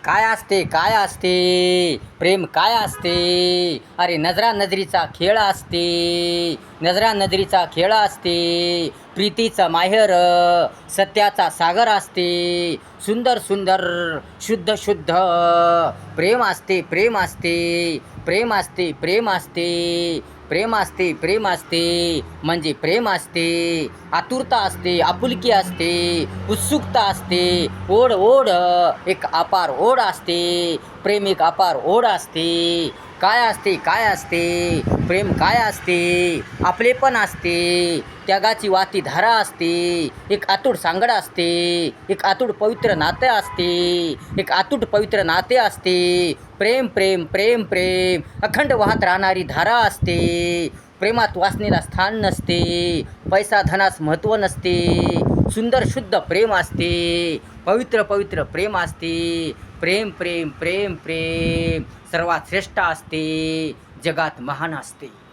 काय असते काय असते प्रेम काय असते? अरे नजरा नजरीचा खेळ असते, नजरा नजरीचा खेळ असते. प्रीतीचा माहेर सत्याचा सागर असते. सुंदर सुंदर शुद्ध शुद्ध प्रेम असते, प्रेम असते, प्रेम असते, प्रेम असते, प्रेम असते, प्रेम असते, म्हणजे प्रेम असते. आतुरता असते, आपुलकी असते, उत्सुकता असते, ओढ ओढ एक अपार ओढ असते. प्रेम एक अपार ओढ असते. काय असते काय असते प्रेम काय असते? आपलेपण असते, त्यागाची वाती धारा असते. एक अतूट सांगड असते, एक अतूट पवित्र नाते असते, एक अतूट पवित्र नाते असते. प्रेम प्रेम प्रेम प्रेम अखंड वाहत राहणारी धारा असते. प्रेमात वासनेला स्थान नसते, पैसा धनास महत्त्व नसते. सुंदर शुद्ध प्रेम असते, पवित्र पवित्र प्रेम असते. प्रेम प्रेम प्रेम प्रेम सर्वात श्रेष्ठ असते, जगात महान असते.